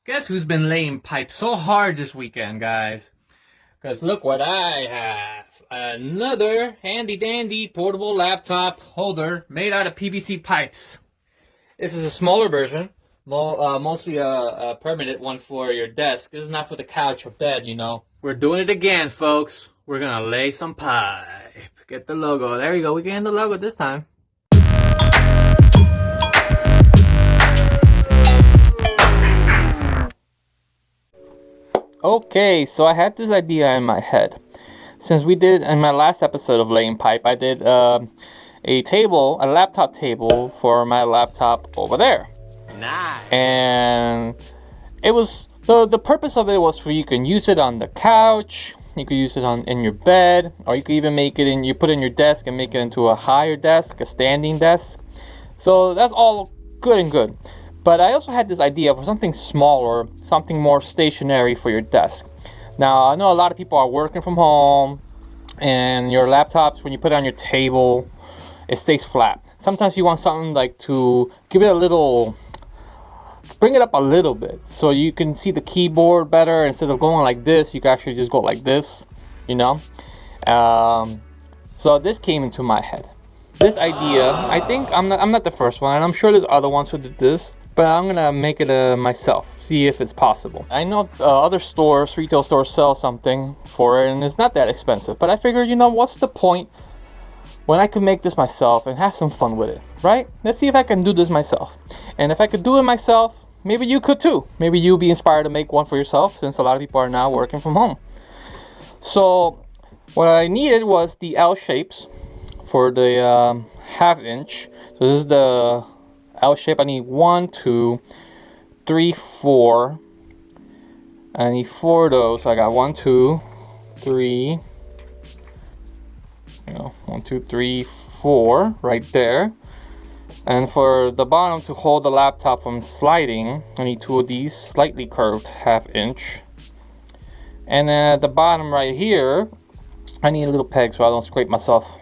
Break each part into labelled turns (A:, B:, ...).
A: Guess who's been laying pipe so hard this weekend, guys? Because look what I have. Another handy dandy portable laptop holder made out of PVC pipes. This is a smaller version, mostly a permanent one for your desk. This is not for the couch or bed, you know. We're doing it again, folks. We're gonna lay some pipe. Get the logo. There you go. We're getting the logo this time. Okay, so I had this idea in my head. Since we did, in my last episode of laying pipe, I did a laptop table for my laptop over there.
B: Nice.
A: And it was, the purpose of it was for you can use it on the couch, you could use it in your bed, or you could even make it you put it in your desk and make it into a higher desk, a standing desk. So that's all good and good. But I also had this idea for something smaller, something more stationary for your desk. Now, I know a lot of people are working from home, and your laptops, when you put it on your table, it stays flat. Sometimes you want something like to give it a little, bring it up a little bit so you can see the keyboard better. Instead of going like this, you can actually just go like this, you know. So this came into my head. This idea, I think I'm not the first one, and I'm sure there's other ones who did this. But I'm gonna make it myself, see if it's possible. I know other stores, retail stores, sell something for it, and it's not that expensive. But I figured, you know, what's the point when I could make this myself and have some fun with it, right? Let's see if I can do this myself. And if I could do it myself, maybe you could too. Maybe you'll be inspired to make one for yourself, since a lot of people are now working from home. So what I needed was the L shapes for the ½ inch. So this is the L shape. I need 1, 2, 3, 4. I need 4 of those. So I got 1, 2, 3. 1, 2, 3, 4 right there. And for the bottom to hold the laptop from sliding, I need 2 of these slightly curved ½ inch. And then at the bottom right here, I need a little peg so I don't scrape myself.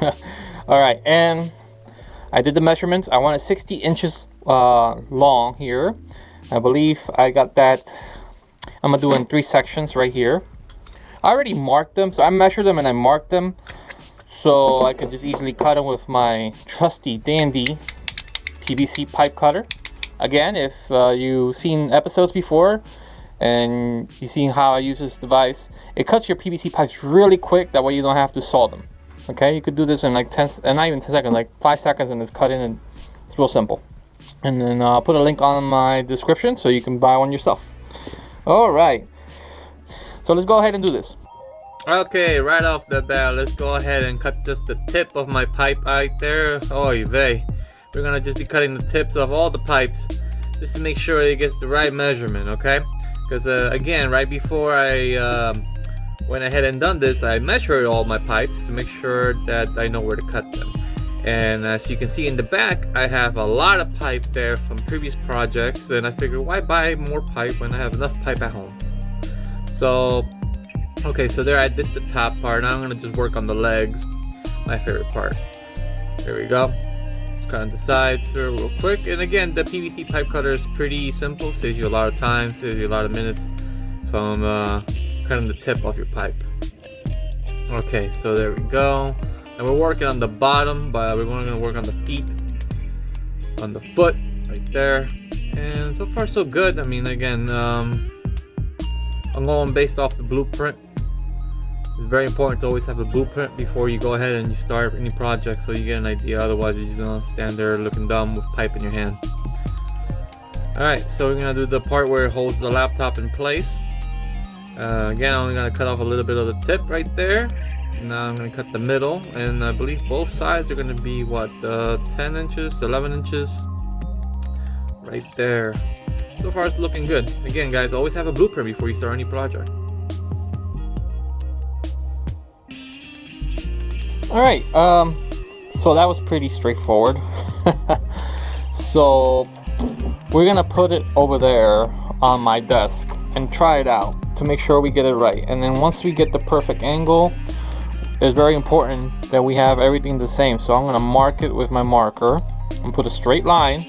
A: All right, and I did the measurements. I wanted 60 inches long here. I believe I got that. I'm gonna do it in 3 sections right here. I already marked them, so I measured them and I marked them so I could just easily cut them with my trusty dandy PVC pipe cutter. Again, if you've seen episodes before and you've seen how I use this device, it cuts your PVC pipes really quick. That way you don't have to saw them. Okay, you could do this in like 10, and not even 10 seconds, like 5 seconds, and it's cut in, and it's real simple. And then I'll put a link on my description so you can buy one yourself. All right, so let's go ahead and do this. Okay, right off the bat, let's go ahead and cut just the tip of my pipe right there. Oy vey. We're gonna just be cutting the tips of all the pipes just to make sure it gets the right measurement, okay? Because again, right before I went ahead and done this, I measured all my pipes to make sure that I know where to cut them. And as you can see in the back, I have a lot of pipe there from previous projects, and I figured, why buy more pipe when I have enough pipe at home? So okay, so there I did the top part. Now I'm gonna just work on the legs, my favorite part. There we go. Just cutting the sides here real quick. And again, the PVC pipe cutter is pretty simple, saves you a lot of time, saves you a lot of minutes from cutting the tip off your pipe. Okay, so there we go. And we're working on the bottom, but we're going to work on the feet, on the foot right there. And so far so good. I mean, again, I'm going based off the blueprint. It's very important to always have a blueprint before you go ahead and you start any project, so you get an idea. Otherwise you're just gonna stand there looking dumb with pipe in your hand. Alright, so we're gonna do the part where it holds the laptop in place. Again, I'm gonna cut off a little bit of the tip right there. Now I'm gonna cut the middle, and I believe both sides are gonna be what, 10 inches, 11 inches right there. So far it's looking good. Again, guys, always have a blueprint before you start any project. Alright, so that was pretty straightforward. So we're gonna put it over there on my desk and try it out to make sure we get it right. And then once we get the perfect angle, it's very important that we have everything the same. So I'm going to mark it with my marker and put a straight line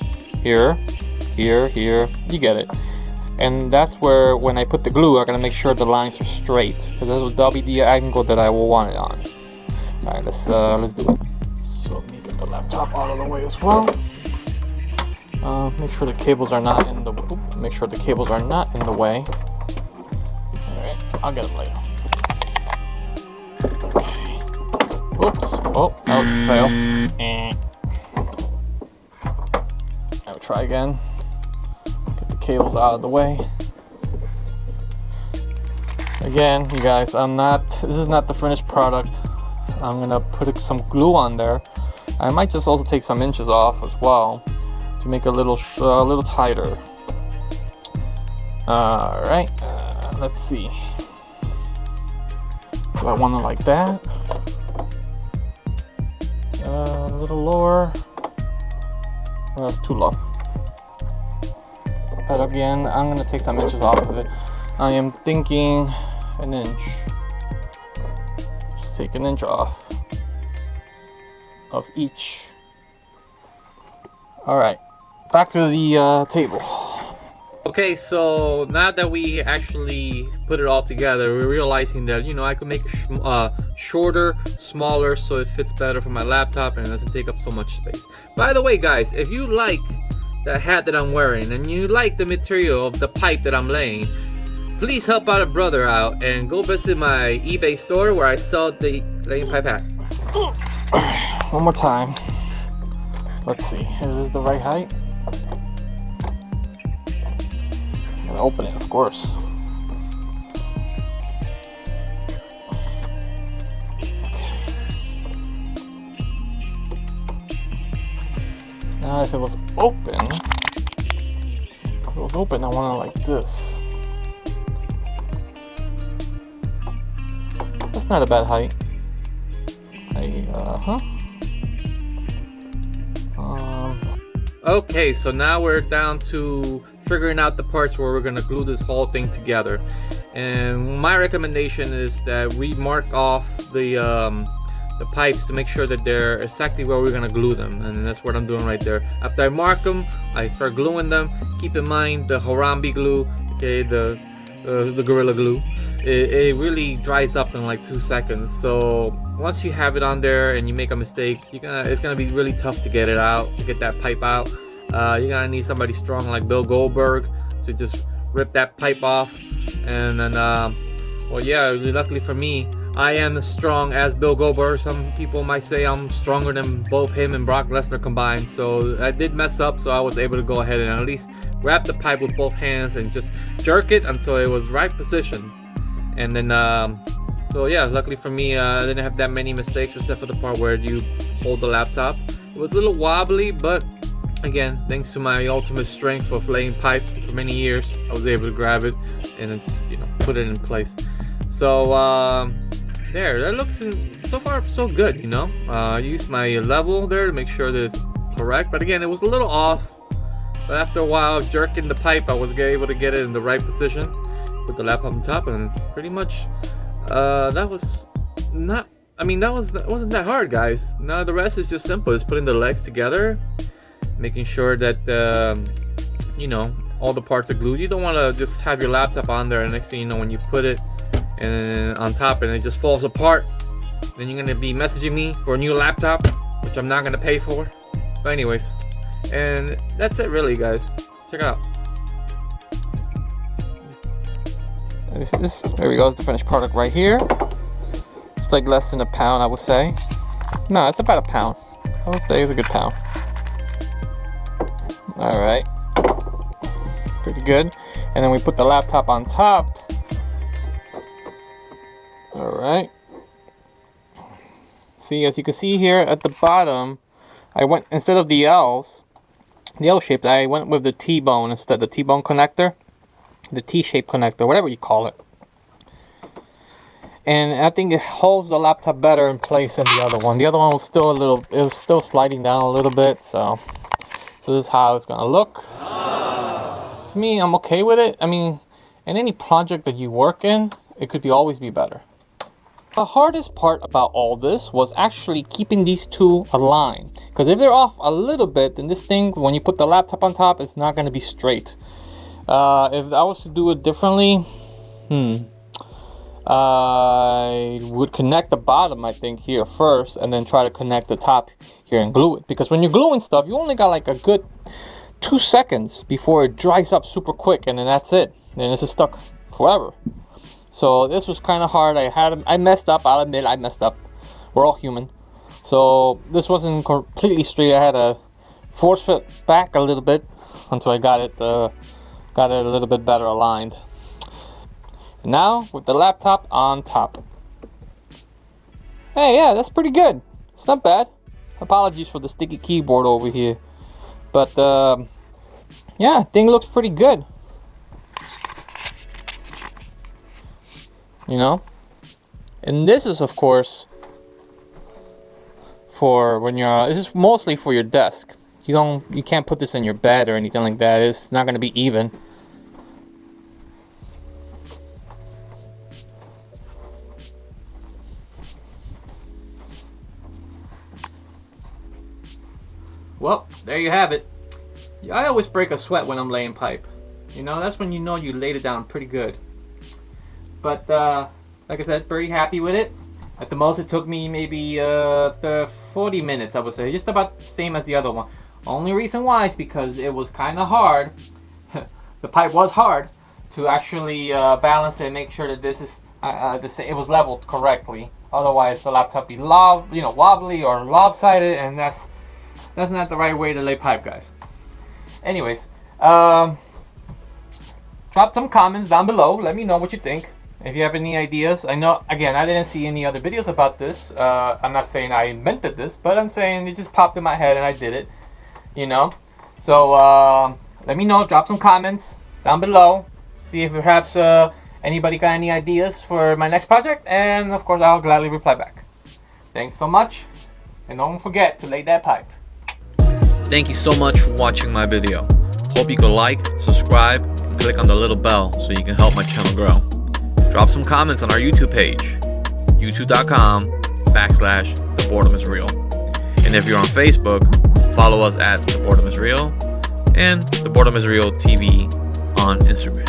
A: here, here, here. You get it. And that's where, when I put the glue, I'm gonna make sure the lines are straight, because that'll be the angle that I will want it on. All right, let's do it. So let me get the laptop out of the way as well. Make sure the cables are not in the. Make sure the cables are not in the way. All right, I'll get them later. Okay. Oops. Oh, that was a fail. I'll try again. Get the cables out of the way. Again, you guys, this is not the finished product. I'm gonna put some glue on there. I might just also take some inches off as well to make it a little tighter. All right, let's see. Do I want it like that? A little lower. Well, that's too low. But again, I'm gonna take some inches off of it. I am thinking an inch. Just take an inch off of each. All right, back to the table. Okay, so now that we actually put it all together, we're realizing that, you know, I could make it shorter, smaller, so it fits better for my laptop and it doesn't take up so much space. By the way, guys, if you like the hat that I'm wearing and you like the material of the pipe that I'm laying, please help out a brother out and go visit my eBay store where I sell the laying pipe hat. One more time. Let's see, is this the right height? I'm gonna open it, of course. Okay. Now if it was open, I want it like this. That's not a bad height. Okay, so now we're down to figuring out the parts where we're gonna glue this whole thing together. And my recommendation is that we mark off the pipes to make sure that they're exactly where we're gonna glue them, and that's what I'm doing right there. After I mark them, I start gluing them. Keep in mind the Harambe glue, okay, the Gorilla Glue. It really dries up in like 2 seconds. So once you have it on there and you make a mistake, it's gonna be really tough to get it out, to get that pipe out. You're gonna need somebody strong like Bill Goldberg to just rip that pipe off. And then, well, yeah, luckily for me, I am as strong as Bill Goldberg. Some people might say I'm stronger than both him and Brock Lesnar combined. So I did mess up, so I was able to go ahead and at least grab the pipe with both hands and just jerk it until it was right position. And then, so yeah, luckily for me, I didn't have that many mistakes except for the part where you hold the laptop. It was a little wobbly, but again, thanks to my ultimate strength of laying pipe for many years, I was able to grab it and then just, you know, put it in place. So there, that looks so far so good, you know. I used my level there to make sure that it's correct, but again, it was a little off. But after a while, jerking the pipe, I was able to get it in the right position. Put the laptop on top, and pretty much that was not, I mean, that wasn't that hard, guys. Now the rest is just simple. It's putting the legs together, making sure that you know, all the parts are glued. You don't want to just have your laptop on there and next thing you know, when you put it and on top and it just falls apart, then you're gonna be messaging me for a new laptop, which I'm not gonna pay for. But anyways, and that's it really, guys. Check it out. This, there we go, it's the finished product right here. It's like less than a pound, I would say. No, it's about a pound. I would say it's a good pound. All right, pretty good. And then we put the laptop on top. All right. See, as you can see here at the bottom, I went, instead of the L's, the L shaped, I went with the T-bone instead, the T-bone connector. The T-shaped connector, whatever you call it. And I think it holds the laptop better in place than the other one. The other one was still it was still sliding down a little bit, so this is how it's gonna look. To me, I'm okay with it. I mean, in any project that you work in, it could always be better. The hardest part about all this was actually keeping these two aligned. Because if they're off a little bit, then this thing, when you put the laptop on top, it's not gonna be straight. If I was to do it differently, I would connect the bottom, I think, here first, and then try to connect the top here and glue it. Because when you're gluing stuff, you only got like a good 2 seconds before it dries up super quick, and then that's it. Then this is stuck forever. So this was kind of hard. I messed up. I'll admit I messed up. We're all human. So this wasn't completely straight. I had to force it back a little bit until I got it a little bit better aligned. Now with the laptop on top. Hey, yeah, that's pretty good. It's not bad. Apologies for the sticky keyboard over here, but yeah, thing looks pretty good. You know, and this is of course for when you're. This is mostly for your desk. You can't put this in your bed or anything like that. It's not going to be even. Well, there you have it. I always break a sweat when I'm laying pipe. You know, that's when you know you laid it down pretty good. But like I said, pretty happy with it. At the most, it took me maybe 40 minutes, I would say. Just about the same as the other one. Only reason why is because it was kind of hard. The pipe was hard to actually balance it and make sure that this is it was leveled correctly. Otherwise, the laptop be wobbly or lopsided, and that's not the right way to lay pipe, guys. Anyways, drop some comments down below. Let me know what you think. If you have any ideas. I know, again, I didn't see any other videos about this. I'm not saying I invented this, but I'm saying it just popped in my head and I did it. You know? So, let me know. Drop some comments down below. See if perhaps anybody got any ideas for my next project. And, of course, I'll gladly reply back. Thanks so much. And don't forget to lay that pipe.
B: Thank you so much for watching my video. Hope you can like, subscribe, and click on the little bell so you can help my channel grow. Drop some comments on our YouTube page, youtube.com/The Boredom is Real. And if you're on Facebook, follow us at The Boredom is Real and The Boredom is Real TV on Instagram.